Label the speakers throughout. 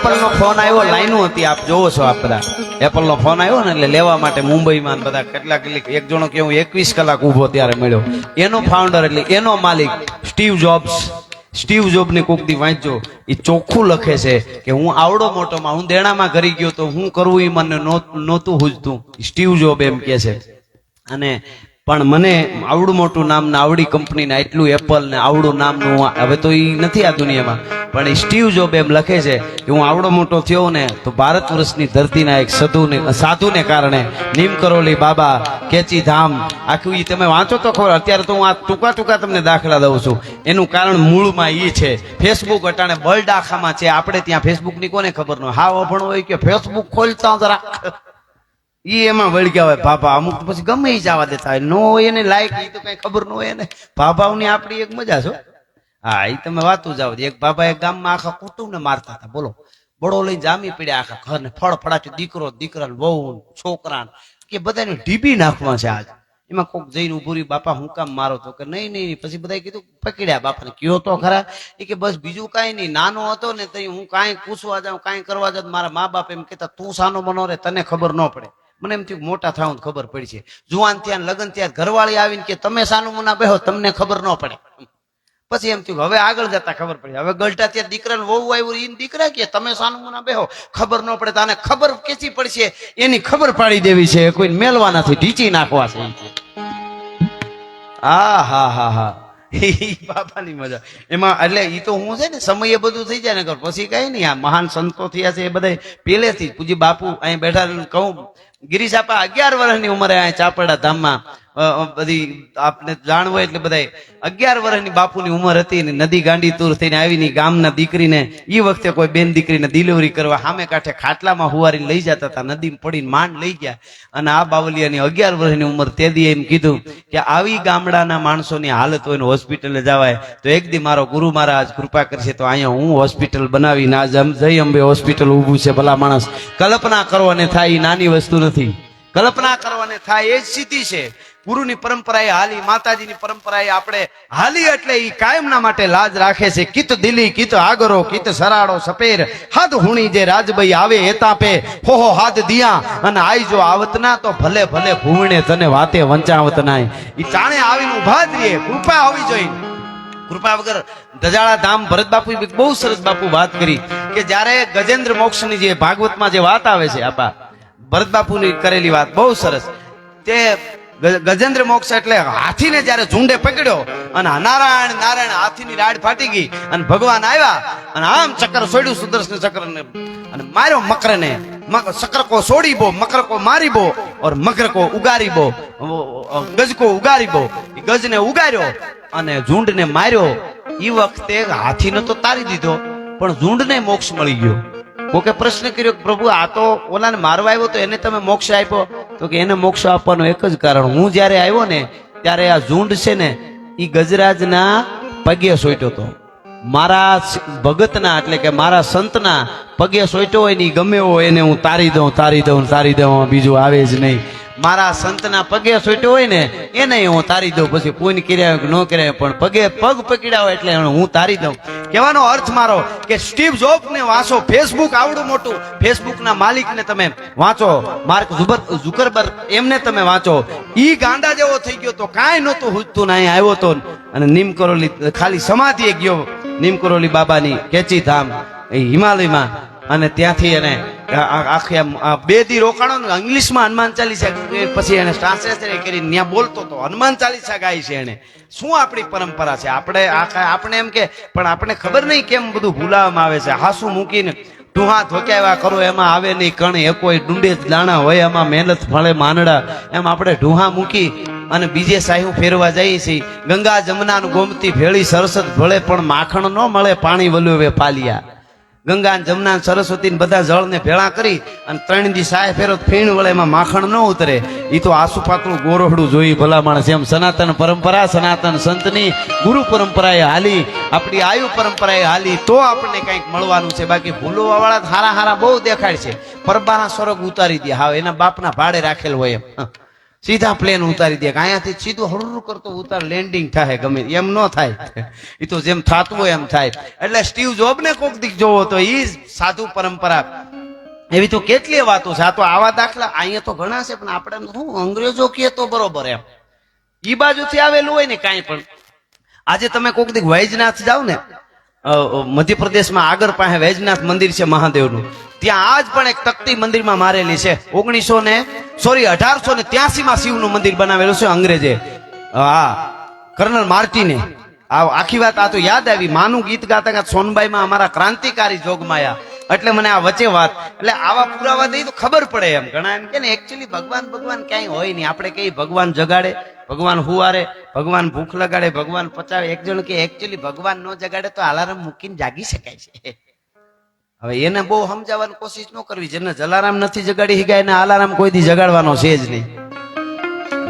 Speaker 1: Apple નો phone આવ્યો, લાઈનો હતી, આપ જોવો છો, આપ બધા એપલ નો ફોન આવ્યો ને એટલે લેવા માટે મુંબઈમાં બધા કેટલાક એક જણો કે હું 21 કલાક ઉભો ત્યારે મળ્યો. એનો ફાઉન્ડર એટલે એનો માલિક સ્ટીવ જોબની કોકથી વાંચજો, એ ચોખ્ખું લખે છે કે હું આવડો મોટોમાં હું દેણામાં કરી ગયો તો હું કરવું એ મને નહોતું હુજતું. સ્ટીવ જોબ એમ કે છે. અને પણ મને આવડું મોટું નામ ને આવડી કંપની ને એટલું એપલ ને આવડું નામનું હવે તો એ નથી આ દુનિયામાં, પણ એ સ્ટીવ જોબ એમ લખે છે કે હું આવડો મોટો થયો ને તો ભારત વર્ષની ધરતીના એક સાધુને કારણે નીમ કરોલી બાબા, કેચી ધામ, આખું ઈ તમે વાંચો તો ખબર. અત્યારે તો હું આ ટૂંકા તમને દાખલા દઉં છું. એનું કારણ મૂળમાં ઈ છે. ફેસબુક અટાણે વર્લ્ડ આખામાં છે, આપણે ત્યાં ફેસબુક ની કોને ખબર ન હોય. હા અભણ હોય કે ફેસબુક ખોલતા જરા ઈ એમાં વળગ્યા હોય ભાભા. અમુક તો પછી ગમે ઈ જવા દેતા હોય, નો હોય એને લાયક ઈ તો કઈ ખબર ન હોય એને. ભાભાઓની આપણી એક મજા છો. હા ઈ તમે વાતું જાવ. એક બાબા એક ગામમાં આખા કુટુંબને મારતા હતા, બોલો. બળો લઈને જામી પડ્યા આખા ઘરને, ફળ ફળાટી, દીકરો દીકરા, વહુ છોકરા, કે બધાને ઢીબી નાખવા છે આજ. એમાં કોક જઈને ઉભું રહ્યું, બાપા હું કામ મારો તો કે નહીં. પછી બધા કીધું પકડ્યા બાપાને, કયો તો ખરા. એ કે બસ બીજું કઈ નહીં, નાનો હતો ને તો હું કાંઈ પૂછવા જાઉં, કાંઈ કરવા જાઉં, મારા મા બાપ એમ કહેતા તું સાનો મનો રે, તને ખબર ન પડે. મને એમ થયું મોટા થાવ ખબર પડી છે. જુવાન ત્યાં લગ્ન ત્યાં ઘરવાળી આવીને કે તમે સાનું મના બેહો, તમને ખબર ન પડે. પછી એમ થયું હવે આગળ જતા ખબર પડી. હવે ગલટા ત્યાં દીકરાને વહુ આવ્યું, ઈ દીકરા કે તમે સાનું મના બેહો, ખબર ન પડે. તાને ખબર કેચી પડશે એની ખબર પાડી દેવી છે, કોઈને મેલવા નથી, ઢીચી નાખવા છે. હા બાપાની મજા એમાં. એટલે ઈ તો હું છે ને સમયે બધું થઈ જાય ને પછી કઈ નહીં. આ મહાન સંતો થયા છે એ બધા પેલેથી પૂજી બાપુ અહીં બેઠા કહું. ગિરીશ આપા 11 વર્ષની ઉંમરે અહીં ચાપડા ધામમાં બધી આપને જાણવો એટલે બધા 11 વર્ષની બાપુની ઉંમર હતી ને નદી ગાંડી તૂર થઈને આવીને ગામના દીકરીને ઈ વખતે કોઈ બેન દીકરીને ડિલિવરી કરવા સામે કાંઠે ખાટલામાં હુવારીને લઈ જતા હતા. નદીમાં પડીને માંડ લઈ ગયા. અને આ બાવલિયાની 11 વર્ષની ઉંમર તેદી એમ કીધું કે આવી ગામડાના માણસોની હાલત હોય ને હોસ્પિટલે જવાય તો એક દી મારો ગુરુ મહારાજ કૃપા કરશે તો અહીંયા હું હોસ્પિટલ બનાવીને આજ જય અંબે હોસ્પિટલ ઊભું છે. ભલા માણસ કલ્પના કરવાને થાય એ નાની વસ્તુ નથી. કલ્પના કરવાને થાય એ જ સિદ્ધિ છે. ગુરુની પરંપરાએ હાલી, માતાજીની પરંપરાએ આપણે હાલી એટલે ઈ કાયમના માટે લાજ રાખે છે. કિત દિલી કિત આગરો કિત સરાડો સપેર હાથ હુણી જે રાજભાઈ આવે એતાપે હોહો હાથ દિયા અને આઈ જો આવતના તો ભલે ભલે ભૂવણે તને વાતે વંચાવત નાય. ઈ ચાણે આવીને ઉભા જ રહે. કૃપા હોવી જોઈએ. કૃપા વગર દજાળા ધામ ભરત બાપુ બહુ સરસ બાપુ વાત કરી કે જયારે ગજેન્દ્ર મોક્ષની જે ભાગવતમાં જે વાત આવે છે આપા ભરત બાપુની કરેલી વાત બહુ સરસ. તે ગજેન્દ્ર મોક્ષ એટલે હાથીને જયારે ઝુંડે પકડ્યો અને નારાયણ નારાયણ હાથીની રાડ ફાટી ગઈ અને ભગવાન આવ્યા અને આમ ચક્ર છોડ્યું સુદર્શન ચક્ર ને અને માર્યો મકરને. ચક્ર કો છોડી બો, મકર કો મારી બો ઓર મકર કો ઉગારી બો, ગજ કો ઉગારી બો. ગજને ઉગાર્યો અને ઝુંડને માર્યો. ઈ વખતે હાથીને તો તારી દીધો પણ ઝુંડને મોક્ષ મળી ગયો. કોકે પ્રશ્ન કર્યો પ્રભુ આ તો ઓલાને મારવા આવ્યો તો એને તમે મોક્ષ આપ્યો? તો કે એને મોક્ષ આપવાનું એક જ કારણ, હું જયારે આવ્યો ને ત્યારે આ ઝુંડ છે ને ઈ ગજરાજના પગે સોટ્યો હતો. મારા ભગતના એટલે કે મારા સંતના પગે સોટ્યો હોય ને ગમે હોય એને હું તારી દઉં, બીજું આવે જ નહીં. મારા સંતના પગે સોટ્યો હોય ને એને હું તારી દઉં. પછી પૂન કર્યા ન કર્યા પણ પગ પકડ્યા હોય એટલે હું તારી દઉં. કહેવાનો અર્થ મારો કે સ્ટીવ જોબ ને વાંચો, ફેસબુક આવડું મોટું, ફેસબુક ના માલિક ને તમે વાંચો, માર્ક ઝુકરબર્ગ એમને તમે વાંચો. ઈ ગાંડા જેવો થઈ ગયો તો કાંઈ નહોતું હુજતું ને અહીંયા આવ્યો તો અને નીમ કરોલી ખાલી સમાધિએ ગયો. નીમ કરોલી બાબાની કેચી ધામ એ હિમાલયમાં અને ત્યાંથી એને આખી 2 દી રોકાણો ને ઇંગ્લિશમાં હનુમાન ચાલીસા પછી એને ટ્રાન્સલેશન કરીને ત્યાં બોલતો હતો. હનુમાન ચાલીસા ગાય છે એને. શું આપણી પરંપરા છે? આપણે એમ કે પણ આપણે ખબર નહીં કેમ બધું ભૂલાવવામાં આવે છે. હાસુ મૂકીને ઢુહા ધોક્યાવા કરો એમાં આવે નહીં કણ, એ કોઈ ડુંડે દાણા હોય એમાં મહેનત ફળે માંડડા. એમ આપણે ઢુહા મૂકી અને બીજે સાહુ ફેરવા જઈએ છીએ. ગંગા જમના ગોમતી ભેળી સરસત ભળે પણ માખણ ન મળે, પાણી વલુવે પાલિયા. ગંગા જમના સરસ્વતી બધા જળને ભેળા કરી અને 3 દી સાય ફેરો ફીણ વળે એમાં માખણ ન ઉતરે. એ તો આસુ પાતળું ગોરહડું જોઈ ભલા માણસ. એમ સનાતન પરંપરા, સનાતન સંતની ગુરુ પરંપરાએ હાલી, આપણી આયુ પરંપરાએ હાલી તો આપણને કંઈક મળવાનું છે. બાકી ભૂલવા વાળા હારા બહુ દેખાય છે. પરબાના સ્વર્ગ ઉતારી દે, હા એના બાપના ભાડે રાખેલ હોય એમ. સીધા પ્લેન ઉતારી દે કે અહીંયાથી સીધું હળું કરતો ઉતાર લેન્ડિંગ થાય ગમે એમ ન થાય એ તો જેમ થતું હોય એમ થાય એટલે સ્ટીવ જોબ ને કોક દીક જોવો તો ઈ સાધુ પરંપરા એવી તો કેટલી વાતો છે આ તો આવા દાખલા અહીંયા તો ઘણા છે પણ આપણે શું અંગ્રેજો કહે તો બરોબર એમ ઈ બાજુથી આવેલું હોય ને કાંઈ પણ આજે તમે કોક દીક વૈજનાથ જાવ ને મધ્યપ્રદેશમાં આગળ પાસે વૈજનાથ મંદિર છે મહાદેવનું ત્યાં આજ પણ એક તકતી મંદિરમાં મારેલી છે 1883 માં શિવનું મંદિર બનાવેલું છે અંગ્રેજે હા કર્નલ માર્ટિને આખી વાત આ તો યાદ આવી માનું ગીત ગાતા ગાતા સોનબાઈમાં અમારા ક્રાંતિકારી જોગમાયા એટલે મને આ વચ્ચે વાત એટલે આવા પુરાવા દઈ તો ખબર પડે એમ ઘણા એમ કે ને એકચ્યુઅલી ભગવાન ક્યાંય હોય નહીં આપણે કઈ ભગવાન જગાડે ભગવાન હુવારે ભગવાન ભૂખ લગાડે ભગવાન પચાવે એક જણ કે એકચ્યુઅલી ભગવાન ન જગાડે તો અલાર્મ મૂકીને જાગી શકાય છે હવે એને બહુ સમજાવવાની કોશિશ ન કરવી જેને જલારામ નથી જગાડી શકાય એને અલાર્મ કોઈ દી જગાડવાનો છે જ નહીં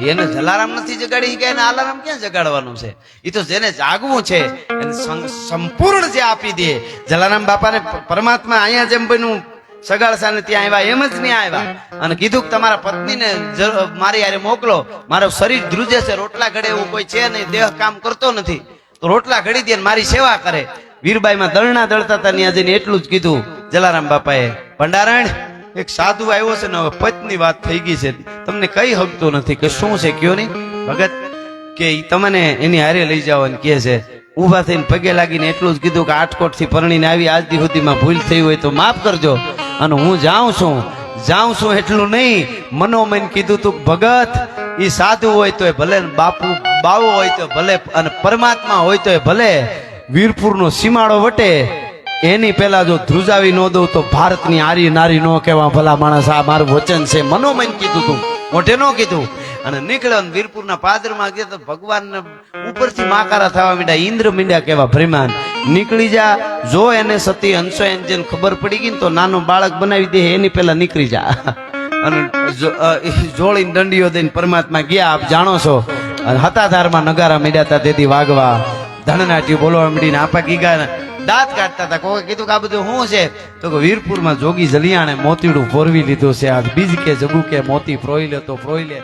Speaker 1: એને જલારામ નથી જગાડી શકાય એને અલાર્મ ક્યાં જગાડવાનું છે એ તો જેને જાગવું છે એને સંપૂર્ણ જે આપી દે જલારામ બાપાને પરમાત્મા અહીંયા જેમ બન્યું સગાડસાને ત્યાં આવ્યા એમ જ નહીં આવ્યા અને કીધું કે તમારા પત્નીને મારી યારે મોકલો મારું શરીર ધ્રુજે છે રોટલા ઘડે એવું કોઈ છે નહીં દેહ કામ કરતો નથી તો રોટલા ઘડી દે મારી સેવા કરે વીરબાઈમાં દળના દળતા હતા ત્યાં જઈને એટલું જ કીધું જલારામ બાપાએ ભંડારણ એક સાધુ આવ્યો છે ને હવે પત્ની વાત થઈ ગઈ છે તમને કઈ હકતો નથી કે શું છે કયો નહીં ભગત કે તમને એની હારે લઈ જાઓ અને કે છે ઉભા થઈને પગે લાગીને એટલું જ કીધું કે આટકોટ થી પરણીને આવી આજ દી સુધીમાં ભૂલ થઈ હોય તો માફ કરજો અને હું જાઉં છું એટલું નહીં મનોમન કીધું તું ભગત ઈ સાધુ હોય તોય ભલે બાપુ બાવો હોય તો ભલે અને પરમાત્મા હોય તોય ભલે વીરપુરનો સીમાડો વટે એની પેલા જો ધ્રુજાવી ન દઉં તો ભારતની આરી નારી નો કહેવા ભલા માણસ આ મારું વચન છે મનોમન કીધું તું મોઢે નો કીધું અને નીકળ્યો વીરપુરના પાદરમાં ગયા તો ભગવાન ઉપરથી માકારા થવા માંડ્યા ઇન્દ્ર મીંડ્યા કેવા ભ્રમાન નીકળી જા જો એને સતી હંસો એને ખબર પડી ગઈ ને તો નાનો બાળક બનાવી દે એની પેલા નીકળી જા અને જોડીને દંડીઓ દઈને પરમાત્મા ગયા આપ જાણો છો હતાધારમાં નગારા મીડ્યા હતા તેથી વાગવા ધણનાટ્યું બોલવા માંડીને આપા ગીગા દાંત કાઢતા હતા કોઈ કીધું કે આ બધું શું છે તો કે વીરપુરમાં જોગી જલિયાણે મોતીડું ફોરવી લીધું છે આ બીજ કે જગુ કે મોતી ફ્રોઈ લે તો ફ્રોઈ લે